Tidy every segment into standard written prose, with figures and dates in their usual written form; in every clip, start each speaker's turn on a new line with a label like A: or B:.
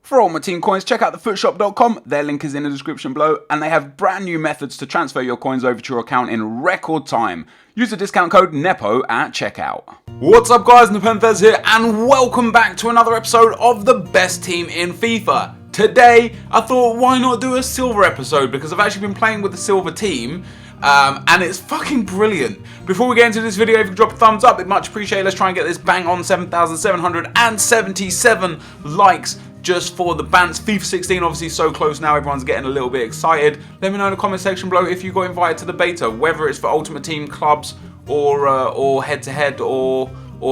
A: For all my team coins, check out thefootshop.com. Their link is in the description below, and they have brand new methods to transfer your coins over to your account in record time. Use the discount code NEPO at checkout. What's up guys, NepentheZ here, and welcome back to another episode of the best team in FIFA. Today, I thought why not do a silver episode, because I've actually been playing with the silver team, and it's fucking brilliant. Before we get into this video, if you could drop a thumbs up, it'd much appreciated. Let's try and get this bang on 7,777 likes. Just for the bants. FIFA 16 obviously so close now, everyone's getting a little bit excited. Let me know in the comment section below if you got invited to the beta, whether it's for Ultimate Team, clubs, or head-to-head, or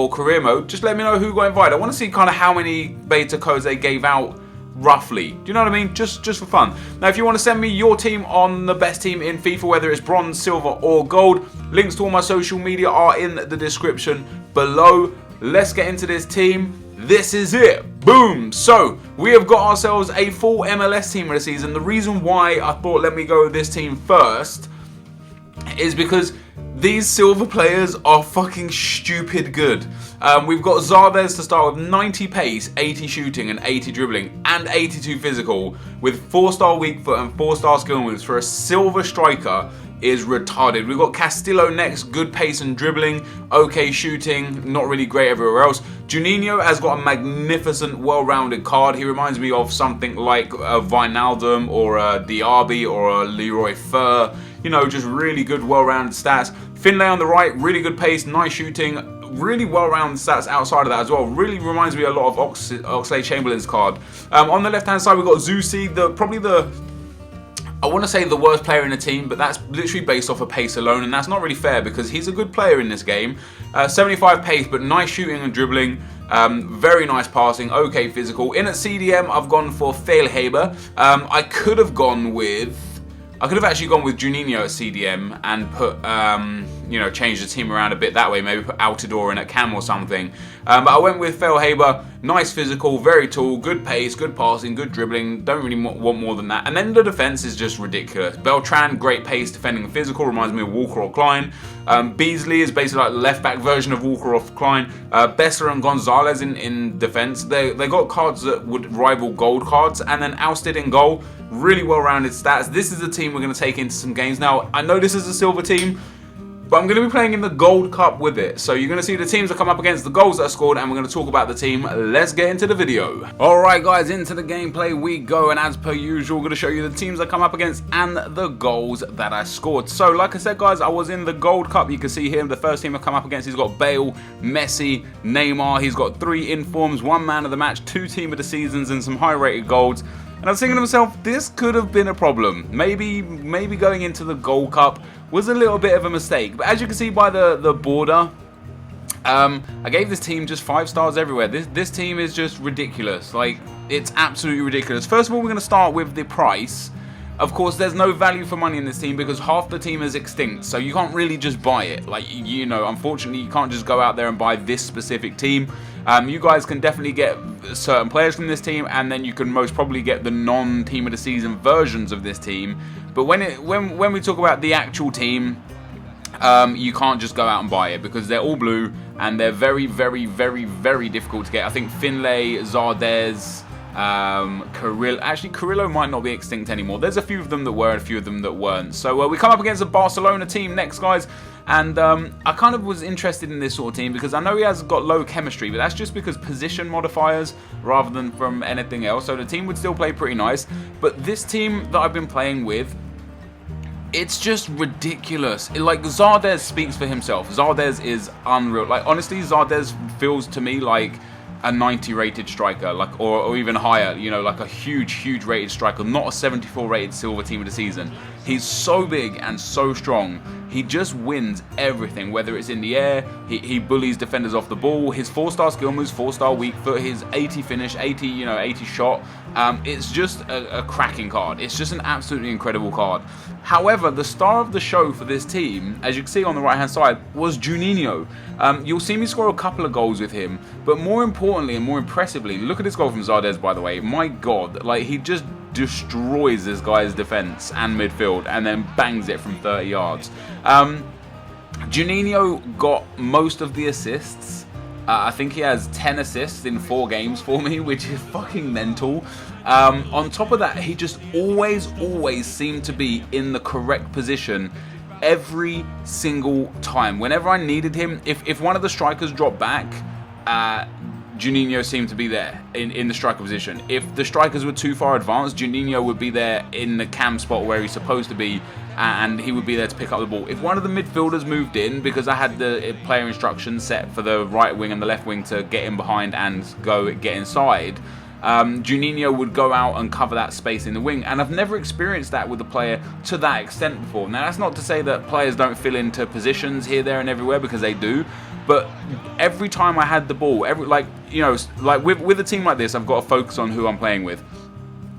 A: career mode. Just let me know who got invited. I want to see kind of how many beta codes they gave out roughly. Do you know what I mean? Just for fun. Now if you want to send me your team on the best team in FIFA, whether it's bronze, silver or gold, links to all my social media are in the description below. Let's get into this team. This is it. Boom. So we have got ourselves a full MLS team of the season. The reason why I thought let me go with this team first is because these silver players are fucking stupid good. We've got Zardes to start with, 90 pace, 80 shooting and 80 dribbling and 82 physical with 4-star weak foot and 4-star skill moves for a silver striker is retarded. We've got Castillo next, good pace and dribbling, okay shooting, not really great everywhere else. Juninho has got a magnificent, well-rounded card. He reminds me of something like a Wijnaldum or a Diaby or a Leroy Fer. You know, just really good, well-rounded stats. Finlay on the right, really good pace, nice shooting, really well-rounded stats outside of that as well. Really reminds me a lot of Oxlade-Chamberlain's card. On the left-hand side, we've got Zusi, I want to say the worst player in the team, but that's literally based off of pace alone, and that's not really fair because he's a good player in this game. 75 pace, but nice shooting and dribbling, very nice passing, okay physical. In at CDM, I've gone for Feilhaber. I could have actually gone with Juninho at CDM and put, change the team around a bit that way. Maybe put Altidore in at Cam or something. But I went with Feilhaber. Nice physical, very tall, good pace, good passing, good dribbling. Don't really want more than that. And then the defense is just ridiculous. Beltran, great pace, defending and physical. Reminds me of Walker or Klein. Beasley is basically like the left-back version of Walker or Klein. Besser and Gonzalez in defense. They got cards that would rival gold cards. And then Ousted in goal. Really well-rounded stats. This is the team we're going to take into some games. Now, I know this is a silver team, but I'm going to be playing in the Gold Cup with it. So you're going to see the teams that come up against the goals that are scored, and we're going to talk about the team. Let's get into the video. Alright guys, into the gameplay we go, and as per usual, I'm going to show you the teams that come up against and the goals that I scored. So like I said guys, I was in the Gold Cup. You can see here the first team I've come up against. He's got Bale, Messi, Neymar. He's got 3 informs, 1 man of the match, 2 team of the seasons, and some high rated golds. And I was thinking to myself, this could have been a problem. Maybe going into the Gold Cup was a little bit of a mistake. But as you can see by the border, I gave this team just 5 stars everywhere. This team is just ridiculous. Like, it's absolutely ridiculous. First of all, we're going to start with the price. Of course, there's no value for money in this team because half the team is extinct, so you can't really just buy it. Like, unfortunately, you can't just go out there and buy this specific team. You guys can definitely get certain players from this team, and then you can most probably get the non-team of the season versions of this team. But when we talk about the actual team, you can't just go out and buy it because they're all blue and they're very, very, very, very difficult to get. I think Finlay, Zardes, Carrillo might not be extinct anymore. There's a few of them that were and a few of them that weren't. So we come up against a Barcelona team next, guys. And I kind of was interested in this sort of team because I know he has got low chemistry, but that's just because position modifiers rather than from anything else. So the team would still play pretty nice. But this team that I've been playing with, it's just ridiculous. Like, Zardes speaks for himself. Zardes is unreal. Like, honestly, Zardes feels to me like a 90 rated striker, like, or even higher, like a huge rated striker, not a 74 rated silver team of the season. He's so big and so strong. He just wins everything, whether it's in the air, he bullies defenders off the ball, his 4-star skill moves, 4-star weak foot, his 80 finish, 80 shot. It's just a cracking card. It's just an absolutely incredible card. However, the star of the show for this team, as you can see on the right hand side, was Juninho. You'll see me score a couple of goals with him, but more importantly and more impressively, look at this goal from Zardes, by the way. My God, like, he just destroys this guy's defense and midfield and then bangs it from 30 yards. Juninho got most of the assists I think he has 10 assists in 4 games for me, which is fucking mental. On top of that, he just always seemed to be in the correct position every single time. Whenever I needed him, if one of the strikers dropped back, Juninho seemed to be there in the striker position. If the strikers were too far advanced, Juninho would be there in the cam spot where he's supposed to be, and he would be there to pick up the ball. If one of the midfielders moved in, because I had the player instructions set for the right wing and the left wing to get in behind and get inside, Juninho would go out and cover that space in the wing, and I've never experienced that with a player to that extent before. Now, that's not to say that players don't fill into positions here, there and everywhere, because they do, but every time I had the ball, with a team like this, I've got to focus on who I'm playing with.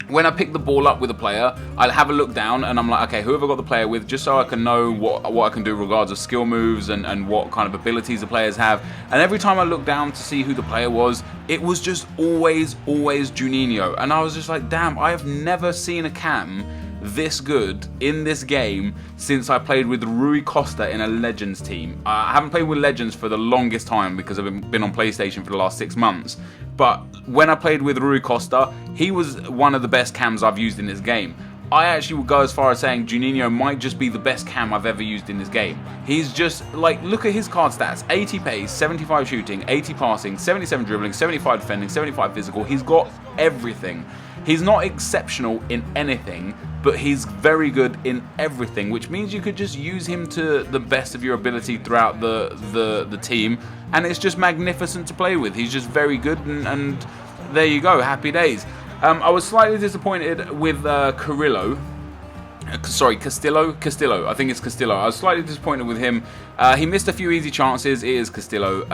A: When I pick the ball up with a player, I'll have a look down and I'm like, okay, who have I got the player with, just so I can know what I can do regards of skill moves and what kind of abilities the players have. And every time I looked down to see who the player was, it was just always Juninho. And I was just like, damn, I have never seen a cam this good in this game since I played with Rui Costa in a Legends team. I haven't played with Legends for the longest time because I've been on PlayStation for the last 6 months. But when I played with Rui Costa, he was one of the best cams I've used in this game. I actually would go as far as saying Juninho might just be the best cam I've ever used in this game. He's just, like, look at his card stats. 80 pace, 75 shooting, 80 passing, 77 dribbling, 75 defending, 75 physical. He's got everything. He's not exceptional in anything, but he's very good in everything, which means you could just use him to the best of your ability throughout the team, and it's just magnificent to play with. He's just very good, and there you go, happy days. I was slightly disappointed with Castillo. I think it's Castillo. I was slightly disappointed with him. He missed a few easy chances. It is Castillo.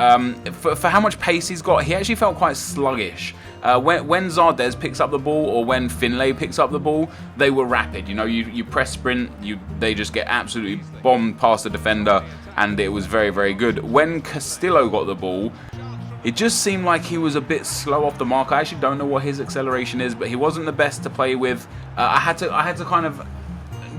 A: For how much pace he's got, he actually felt quite sluggish. When Zardes picks up the ball or when Finlay picks up the ball, they were rapid. You know, you press sprint, they just get absolutely bombed past the defender, and it was very good. When Castillo got the ball, it just seemed like he was a bit slow off the mark. I actually don't know what his acceleration is, but he wasn't the best to play with. I had to kind of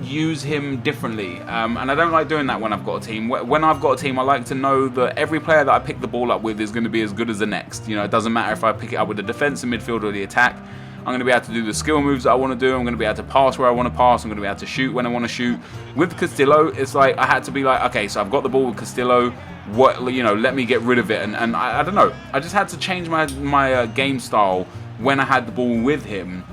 A: use him differently, and I don't like doing that when I've got a team. When I've got a team, I like to know that every player that I pick the ball up with is going to be as good as the next. You know, it doesn't matter if I pick it up with the defensive midfield or the attack. I'm going to be able to do the skill moves that I want to do. I'm going to be able to pass where I want to pass. I'm going to be able to shoot when I want to shoot. With Castillo, it's like I had to be like, okay, so I've got the ball with Castillo. Let me get rid of it. And I don't know. I just had to change my game style when I had the ball with him,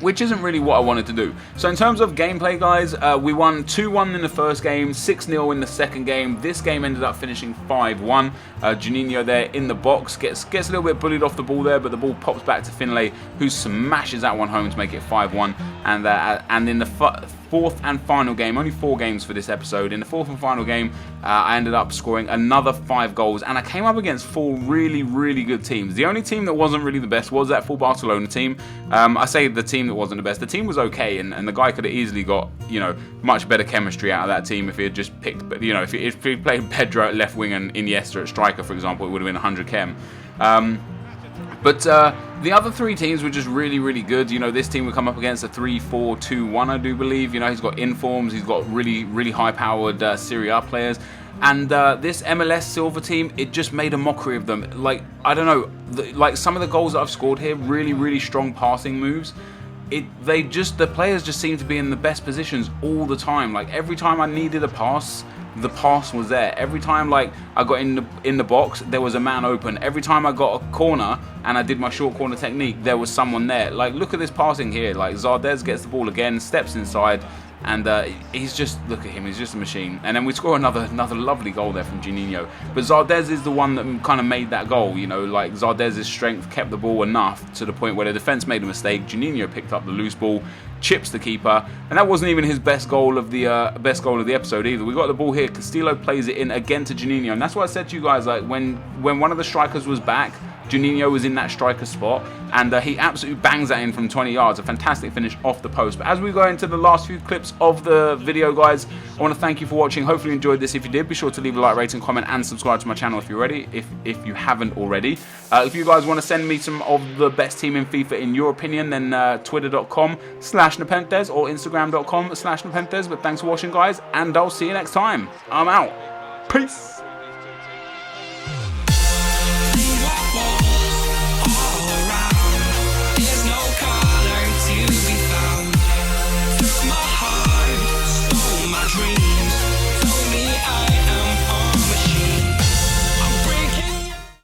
A: which isn't really what I wanted to do. So in terms of gameplay, guys, we won 2-1 in the first game, 6-0 in the second game. This game ended up finishing 5-1. Juninho there in the box gets a little bit bullied off the ball there, but the ball pops back to Finlay, who smashes that one home to make it 5-1. And in the fourth and final game, only 4 games for this episode, in the fourth and final game, I ended up scoring another 5 goals, and I came up against 4 really good teams. The only team that wasn't really the best was that full Barcelona team. I say the team that wasn't the best. The team was okay, and the guy could have easily got, much better chemistry out of that team if he had just picked, if he played Pedro at left wing and Iniesta at striker, for example, it would have been 100 chem. But the other 3 teams were just really good. This team would come up against a 3-4-2-1, I do believe. He's got informs, he's got really high-powered Serie A players. And this MLS Silver team, it just made a mockery of them. Like, I don't know, some of the goals that I've scored here, really strong passing moves. The players just seem to be in the best positions all the time. Like, every time I needed a pass, the pass was there. Every time I got in the box, there was a man open. Every time I got a corner and I did my short corner technique, there was someone there. Like, look at this passing here. Like, Zardes gets the ball again, steps inside, and he's just, look at him, he's just a machine. And then we score another lovely goal there from Juninho. But Zardes is the one that kind of made that goal. Like, Zardes' strength kept the ball enough to the point where the defense made a mistake. Juninho picked up the loose ball, chips the keeper, and that wasn't even his best goal of the episode either. We got the ball here. Castillo plays it in again to Juninho, and that's what I said to you guys. Like, when one of the strikers was back, Juninho was in that striker spot, and he absolutely bangs that in from 20 yards. A fantastic finish off the post. But as we go into the last few clips of the video, guys, I want to thank you for watching. Hopefully you enjoyed this. If you did, be sure to leave a like, rating, comment, and subscribe to my channel if you're ready. If you haven't already. If you guys want to send me some of the best team in FIFA in your opinion, then twitter.com/NepentheZ or Instagram.com/NepentheZ. But thanks for watching, guys, and I'll see you next time. I'm out. Peace.
B: my heart, stole my dreams.